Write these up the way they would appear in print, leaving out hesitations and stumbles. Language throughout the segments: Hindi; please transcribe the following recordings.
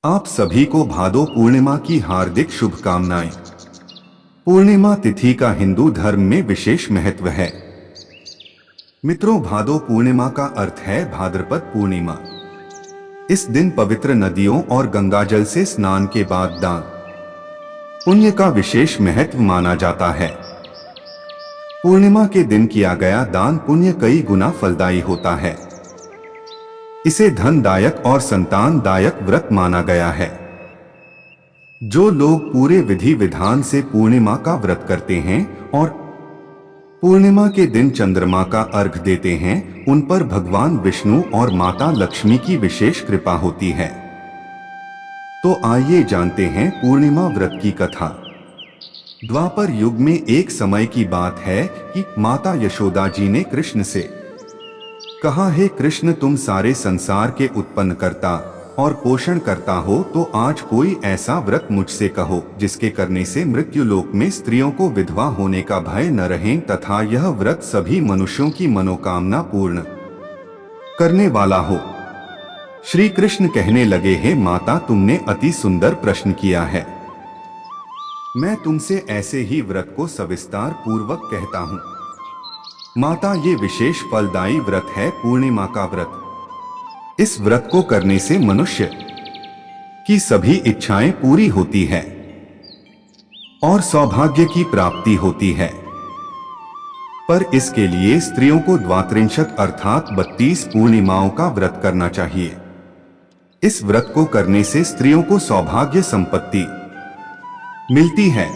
आप सभी को भादो पूर्णिमा की हार्दिक शुभकामनाएं। पूर्णिमा तिथि का हिंदू धर्म में विशेष महत्व है। मित्रों, भादो पूर्णिमा का अर्थ है भाद्रपद पूर्णिमा। इस दिन पवित्र नदियों और गंगाजल से स्नान के बाद दान पुण्य का विशेष महत्व माना जाता है। पूर्णिमा के दिन किया गया दान पुण्य कई गुना फलदायी होता है। इसे धनदायक और संतानदायक व्रत माना गया है। जो लोग पूरे विधि विधान से पूर्णिमा का व्रत करते हैं और पूर्णिमा के दिन चंद्रमा का अर्घ देते हैं, उन पर भगवान विष्णु और माता लक्ष्मी की विशेष कृपा होती है। तो आइए जानते हैं पूर्णिमा व्रत की कथा। द्वापर युग में एक समय की बात है कि माता यशोदा जी ने कृष्ण से कहा, हे कृष्ण, तुम सारे संसार के उत्पन्न करता और पोषण करता हो, तो आज कोई ऐसा व्रत मुझसे कहो जिसके करने से मृत्यु लोक में स्त्रियों को विधवा होने का भय न रहे तथा यह व्रत सभी मनुष्यों की मनोकामना पूर्ण करने वाला हो। श्री कृष्ण कहने लगे, हे माता, तुमने अति सुंदर प्रश्न किया है। मैं तुमसे ऐसे ही व्रत को सविस्तार पूर्वक कहता हूँ। माता, ये विशेष फलदायी व्रत है पूर्णिमा का व्रत। इस व्रत को करने से मनुष्य की सभी इच्छाएं पूरी होती है और सौभाग्य की प्राप्ति होती है। पर इसके लिए स्त्रियों को द्वात्रिंशत् अर्थात 32 पूर्णिमाओं का व्रत करना चाहिए। इस व्रत को करने से स्त्रियों को सौभाग्य संपत्ति मिलती है।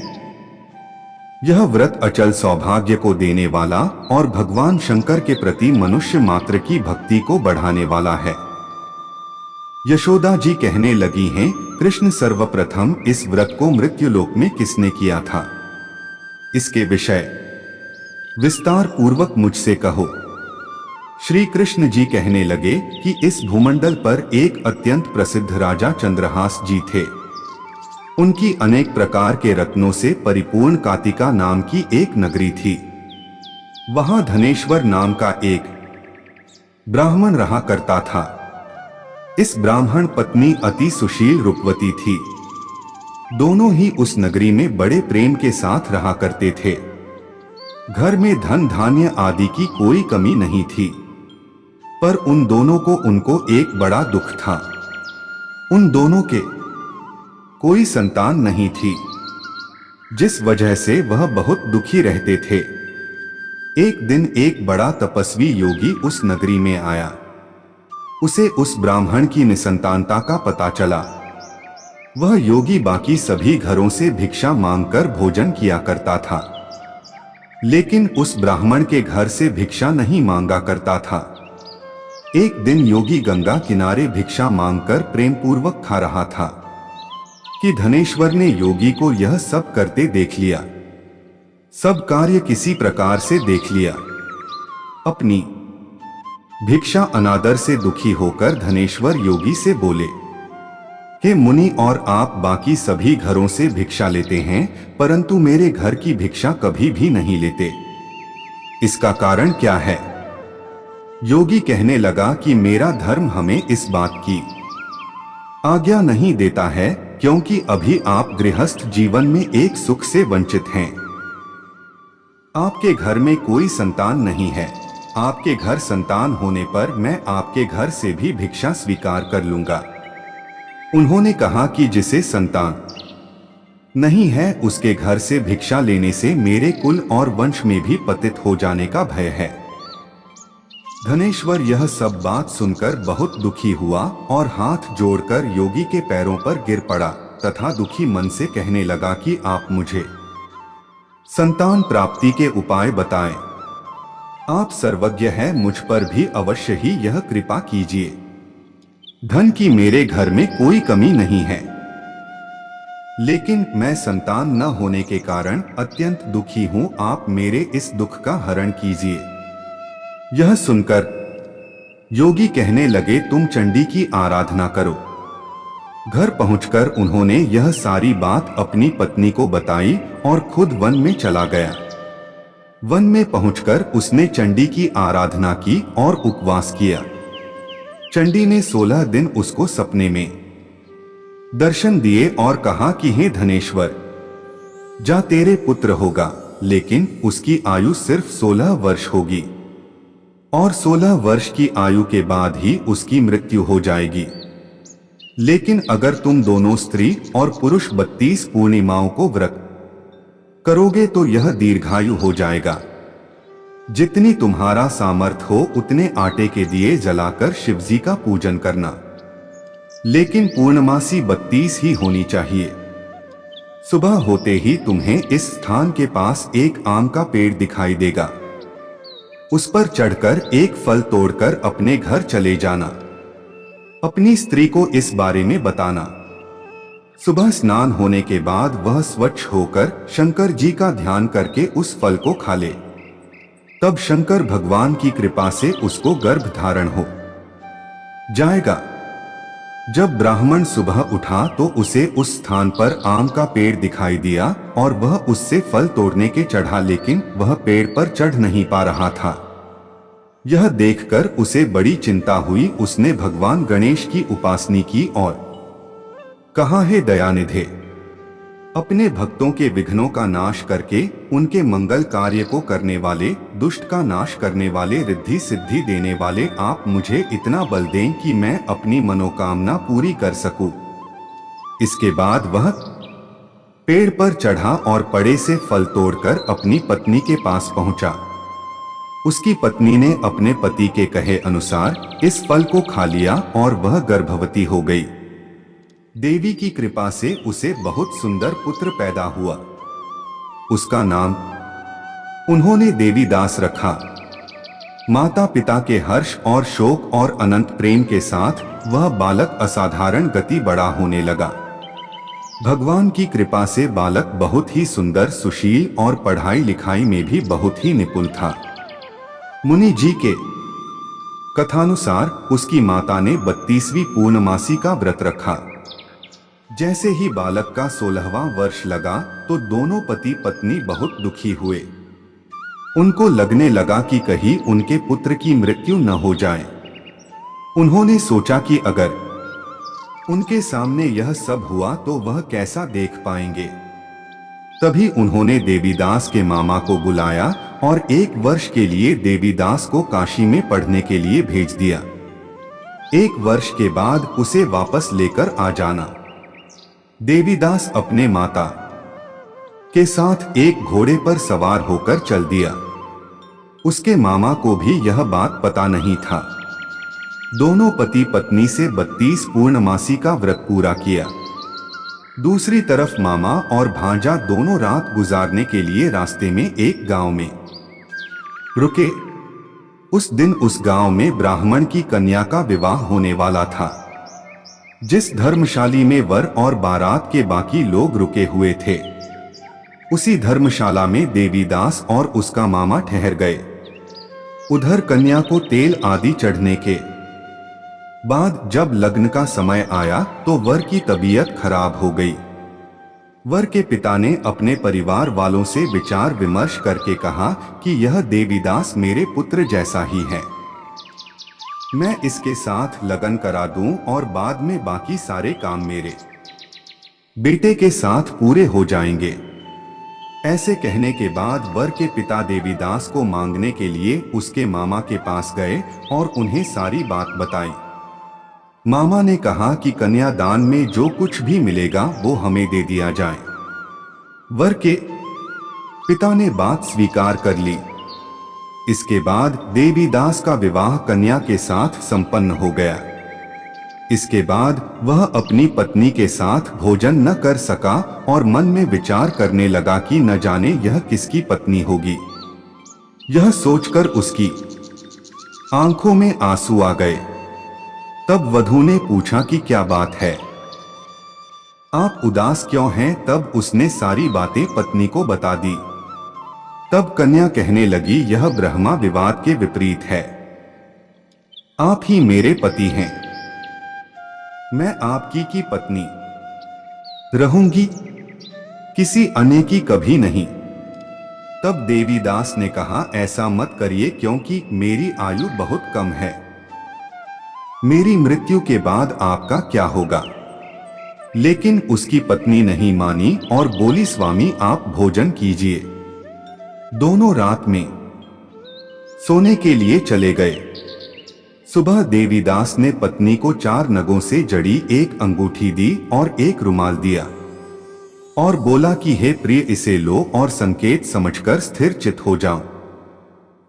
यह व्रत अचल सौभाग्य को देने वाला और भगवान शंकर के प्रति मनुष्य मात्र की भक्ति को बढ़ाने वाला है। यशोदा जी कहने लगी हैं, कृष्ण, सर्वप्रथम इस व्रत को मृत्युलोक में किसने किया था? इसके विषय विस्तार पूर्वक मुझसे कहो। श्री कृष्ण जी कहने लगे कि इस भूमंडल पर एक अत्यंत प्रसिद्ध राजा चंद्रहास जी थे। उनकी अनेक प्रकार के रत्नों से परिपूर्ण कातिका नाम की एक नगरी थी। वहां धनेश्वर नाम का एक ब्राह्मण रहा करता था। इस ब्राह्मण पत्नी अति सुशील रूपवती थी। दोनों ही उस नगरी में बड़े प्रेम के साथ रहा करते थे। घर में धन धान्य आदि की कोई कमी नहीं थी। पर उन दोनों को एक बड़ा दुख था। उन दोनों के कोई संतान नहीं थी, जिस वजह से वह बहुत दुखी रहते थे। एक दिन एक बड़ा तपस्वी योगी उस नगरी में आया। उसे उस ब्राह्मण की निसंतानता का पता चला। वह योगी बाकी सभी घरों से भिक्षा मांगकर भोजन किया करता था, लेकिन उस ब्राह्मण के घर से भिक्षा नहीं मांगा करता था। एक दिन योगी गंगा किनारे भिक्षा मांगकर प्रेम पूर्वक खा रहा था कि धनेश्वर ने योगी को यह सब करते देख लिया। सब कार्य किसी प्रकार से देख लिया। अपनी भिक्षा अनादर से दुखी होकर धनेश्वर योगी से बोले, हे मुनि, और आप बाकी सभी घरों से भिक्षा लेते हैं, परंतु मेरे घर की भिक्षा कभी भी नहीं लेते। इसका कारण क्या है? योगी कहने लगा कि मेरा धर्म हमें इस बात की आज्ञा नहीं देता है, क्योंकि अभी आप गृहस्थ जीवन में एक सुख से वंचित हैं। आपके घर में कोई संतान नहीं है। आपके घर संतान होने पर मैं आपके घर से भी भिक्षा स्वीकार कर लूंगा। उन्होंने कहा कि जिसे संतान नहीं है, उसके घर से भिक्षा लेने से मेरे कुल और वंश में भी पतित हो जाने का भय है। धनेश्वर यह सब बात सुनकर बहुत दुखी हुआ और हाथ जोड़कर योगी के पैरों पर गिर पड़ा तथा दुखी मन से कहने लगा कि आप मुझे संतान प्राप्ति के उपाय बताएं। आप सर्वज्ञ हैं, मुझ पर भी अवश्य ही यह कृपा कीजिए। धन की मेरे घर में कोई कमी नहीं है, लेकिन मैं संतान न होने के कारण अत्यंत दुखी हूं। आप मेरे इस दुख का हरण कीजिए। यह सुनकर योगी कहने लगे, तुम चंडी की आराधना करो। घर पहुंचकर उन्होंने यह सारी बात अपनी पत्नी को बताई और खुद वन में चला गया। वन में पहुंचकर उसने चंडी की आराधना की और उपवास किया। चंडी ने 16 दिन उसको सपने में दर्शन दिए और कहा कि हे धनेश्वर, जा, तेरे पुत्र होगा, लेकिन उसकी आयु सिर्फ 16 वर्ष होगी और 16 वर्ष की आयु के बाद ही उसकी मृत्यु हो जाएगी। लेकिन अगर तुम दोनों स्त्री और पुरुष 32 पूर्णिमाओं को व्रत करोगे तो यह दीर्घायु हो जाएगा। जितनी तुम्हारा सामर्थ हो उतने आटे के दिए जलाकर शिवजी का पूजन करना, लेकिन पूर्णमासी 32 ही होनी चाहिए। सुबह होते ही तुम्हें इस स्थान के पास एक आम का पेड़ दिखाई देगा। उस पर चढ़कर एक फल तोड़कर अपने घर चले जाना। अपनी स्त्री को इस बारे में बताना। सुबह स्नान होने के बाद वह स्वच्छ होकर शंकर जी का ध्यान करके उस फल को खा ले। तब शंकर भगवान की कृपा से उसको गर्भ धारण हो जाएगा। जब ब्राह्मण सुबह उठा तो उसे उस स्थान पर आम का पेड़ दिखाई दिया और वह उससे फल तोड़ने के चढ़ा, लेकिन वह पेड़ पर चढ़ नहीं पा रहा था। यह देखकर उसे बड़ी चिंता हुई। उसने भगवान गणेश की उपासना की और कहा, हे दयानिधे, अपने भक्तों के विघ्नों का नाश करके उनके मंगल कार्य को करने वाले, दुष्ट का नाश करने वाले, रिद्धि सिद्धि देने वाले, आप मुझे इतना बल दें कि मैं अपनी मनोकामना पूरी कर सकूं। इसके बाद वह पेड़ पर चढ़ा और पड़े से फल तोड़कर अपनी पत्नी के पास पहुंचा। उसकी पत्नी ने अपने पति के कहे अनुसार इस फल को खा लिया और वह गर्भवती हो गई। देवी की कृपा से उसे बहुत सुंदर पुत्र पैदा हुआ। उसका नाम उन्होंने देवीदास रखा। माता पिता के हर्ष और शोक और अनंत प्रेम के साथ वह बालक असाधारण गति बड़ा होने लगा। भगवान की कृपा से बालक बहुत ही सुंदर, सुशील और पढ़ाई लिखाई में भी बहुत ही निपुण था। मुनि जी के कथानुसार उसकी माता ने 32वीं पूर्णमासी का व्रत रखा। जैसे ही बालक का 16वां वर्ष लगा तो दोनों पति पत्नी बहुत दुखी हुए। उनको लगने लगा कि कहीं उनके पुत्र की मृत्यु न हो जाए। उन्होंने सोचा कि अगर उनके सामने यह सब हुआ तो वह कैसा देख पाएंगे। तभी उन्होंने देवीदास के मामा को बुलाया और 1 वर्ष के लिए देवीदास को काशी में पढ़ने के लिए भेज दिया। 1 वर्ष के बाद उसे वापस लेकर आ जाना। देवीदास अपने माता के साथ एक घोड़े पर सवार होकर चल दिया। उसके मामा को भी यह बात पता नहीं था। दोनों पति पत्नी से 32 पूर्णमासी का व्रत पूरा किया। दूसरी तरफ मामा और भांजा दोनों रात गुजारने के लिए रास्ते में एक गांव में रुके। उस दिन उस गांव में ब्राह्मण की कन्या का विवाह होने वाला था। जिस धर्मशाली में वर और बारात के बाकी लोग रुके हुए थे, उसी धर्मशाला में देवीदास और उसका मामा ठहर गए। उधर कन्या को तेल आदि चढ़ने के बाद जब लग्न का समय आया तो वर की तबीयत खराब हो गई। वर के पिता ने अपने परिवार वालों से विचार विमर्श करके कहा कि यह देवीदास मेरे पुत्र जैसा ही है, मैं इसके साथ लगन करा दूं और बाद में बाकी सारे काम मेरे बेटे के साथ पूरे हो जाएंगे। ऐसे कहने के बाद वर के पिता देवीदास को मांगने के लिए उसके मामा के पास गए और उन्हें सारी बात बताई। मामा ने कहा कि कन्यादान में जो कुछ भी मिलेगा वो हमें दे दिया जाए। वर के पिता ने बात स्वीकार कर ली। इसके बाद देवीदास का विवाह कन्या के साथ संपन्न हो गया। इसके बाद वह अपनी पत्नी के साथ भोजन न कर सका और मन में विचार करने लगा कि न जाने यह किसकी पत्नी होगी। यह सोचकर उसकी आंखों में आंसू आ गए। तब वधू ने पूछा कि क्या बात है, आप उदास क्यों हैं? तब उसने सारी बातें पत्नी को बता दी। तब कन्या कहने लगी, यह ब्रह्मा विवाद के विपरीत है। आप ही मेरे पति हैं, मैं आपकी की पत्नी रहूंगी, किसी अन्य की कभी नहीं। तब देवीदास ने कहा, ऐसा मत करिए क्योंकि मेरी आयु बहुत कम है। मेरी मृत्यु के बाद आपका क्या होगा? लेकिन उसकी पत्नी नहीं मानी और बोली, स्वामी आप भोजन कीजिए। दोनों रात में सोने के लिए चले गए। सुबह देवीदास ने पत्नी को 4 नगों से जड़ी एक अंगूठी दी और एक रुमाल दिया और बोला कि हे प्रिय, इसे लो और संकेत समझकर स्थिर चित हो जाओ।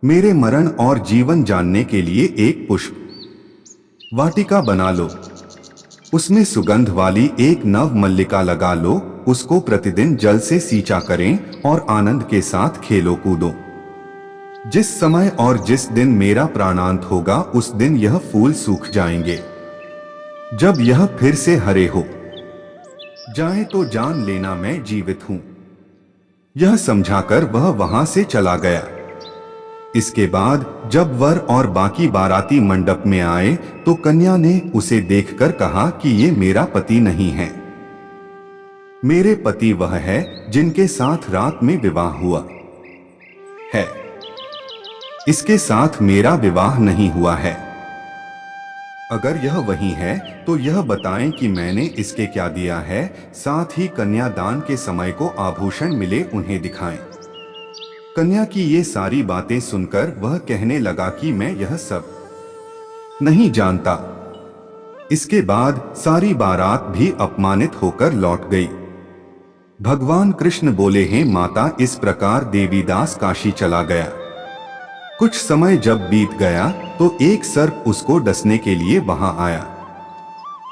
मेरे मरण और जीवन जानने के लिए एक पुष्प वाटिका बना लो, उसमें सुगंध वाली एक नव मल्लिका लगा लो, उसको प्रतिदिन जल से सींचा करें और आनंद के साथ खेलो कूदो। जिस समय और जिस दिन मेरा प्राणांत होगा उस दिन यह फूल सूख जाएंगे। जब यह फिर से हरे हो जाए तो जान लेना मैं जीवित हूं। यह समझाकर वह वहां से चला गया। इसके बाद जब वर और बाकी बाराती मंडप में आए तो कन्या ने उसे देखकर कहा कि ये मेरा पति नहीं है, मेरे पति वह है जिनके साथ रात में विवाह हुआ है, इसके साथ मेरा विवाह नहीं हुआ है। अगर यह वही है तो यह बताएं कि मैंने इसके क्या दिया है, साथ ही कन्यादान के समय को आभूषण मिले उन्हें दिखाएं। कन्या की ये सारी बातें सुनकर वह कहने लगा कि मैं यह सब नहीं जानता। इसके बाद सारी बारात भी अपमानित होकर लौट गई। भगवान कृष्ण बोले, हैं माता, इस प्रकार देवीदास काशी चला गया। कुछ समय जब बीत गया तो एक सर्प उसको डसने के लिए वहां आया,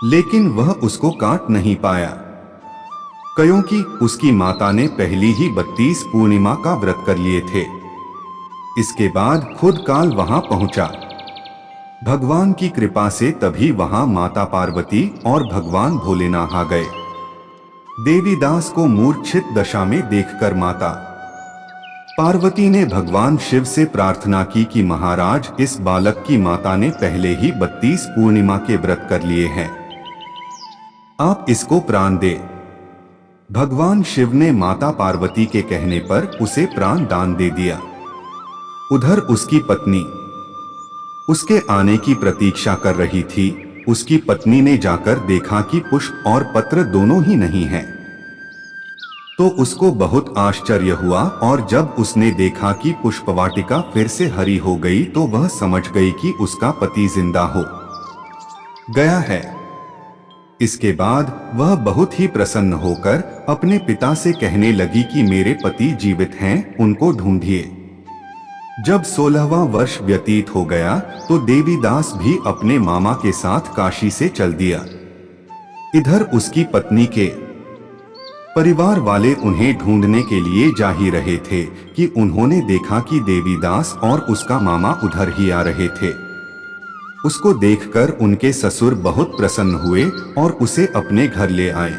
लेकिन वह उसको काट नहीं पाया, क्योंकि उसकी माता ने पहली ही 32 पूर्णिमा का व्रत कर लिए थे। इसके बाद खुद काल वहां पहुंचा। भगवान की कृपा से तभी वहां माता पार्वती और भगवान भोलेनाथ आ गए। देवीदास को मूर्छित दशा में देखकर माता पार्वती ने भगवान शिव से प्रार्थना की कि महाराज, इस बालक की माता ने पहले ही 32 पूर्णिमा के व्रत कर लिए हैं, आप इसको प्राण दे। भगवान शिव ने माता पार्वती के कहने पर उसे प्राण दान दे दिया। उधर उसकी पत्नी उसके आने की प्रतीक्षा कर रही थी। उसकी पत्नी ने जाकर देखा कि पुष्प और पत्र दोनों ही नहीं हैं। तो उसको बहुत आश्चर्य हुआ और जब उसने देखा कि पुष्पवाटिका फिर से हरी हो गई तो वह समझ गई कि उसका पति जिंदा हो गया है। इसके बाद वह बहुत ही प्रसन्न होकर अपने पिता से कहने लगी कि मेरे पति जीवित हैं, उनको ढूंढिए। जब 16वां वर्ष व्यतीत हो गया तो देवीदास भी अपने मामा के साथ काशी से चल दिया। इधर उसकी पत्नी के परिवार वाले उन्हें ढूंढने के लिए जा ही रहे थे कि उन्होंने देखा कि देवीदास और उसका मामा उधर ही आ रहे थे। उसको देखकर उनके ससुर बहुत प्रसन्न हुए और उसे अपने घर ले आए।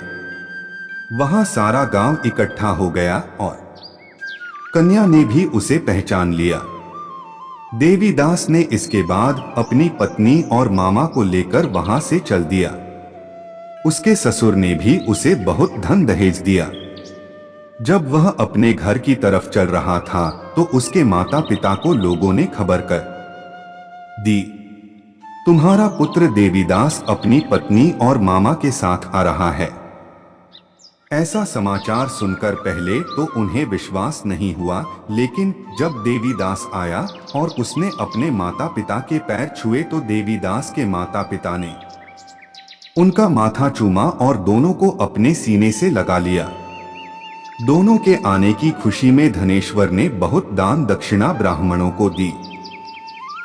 वहां सारा गांव इकट्ठा हो गया और कन्या ने भी उसे पहचान लिया। देवीदास ने इसके बाद अपनी पत्नी और मामा को लेकर वहां से चल दिया। उसके ससुर ने भी उसे बहुत धन दहेज दिया। जब वह अपने घर की तरफ चल रहा था तो उसके माता पिता को लोगों ने खबर कर दी, तुम्हारा पुत्र देवीदास अपनी पत्नी और मामा के साथ आ रहा है। ऐसा समाचार सुनकर पहले तो उन्हें विश्वास नहीं हुआ, लेकिन जब देवीदास आया और उसने अपने माता पिता के पैर छुए तो देवीदास के माता पिता ने उनका माथा चूमा और दोनों को अपने सीने से लगा लिया। दोनों के आने की खुशी में धनेश्वर ने बहुत दान दक्षिणा ब्राह्मणों को दी।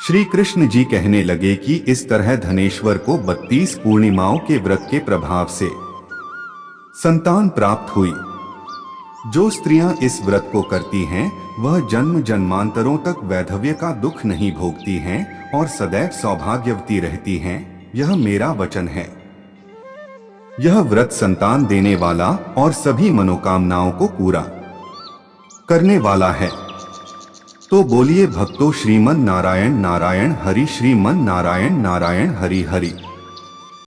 श्री कृष्ण जी कहने लगे कि इस तरह धनेश्वर को 32 पूर्णिमाओं के व्रत के प्रभाव से संतान प्राप्त हुई। जो स्त्रियां इस व्रत को करती हैं वह जन्म जन्मांतरों तक वैधव्य का दुख नहीं भोगती हैं और सदैव सौभाग्यवती रहती हैं। यह मेरा वचन है। यह व्रत संतान देने वाला और सभी मनोकामनाओं को पूरा करने वाला है। तो बोलिए भक्तों, श्रीमन नारायण नारायण हरि, श्रीमन नारायण नारायण हरि हरि।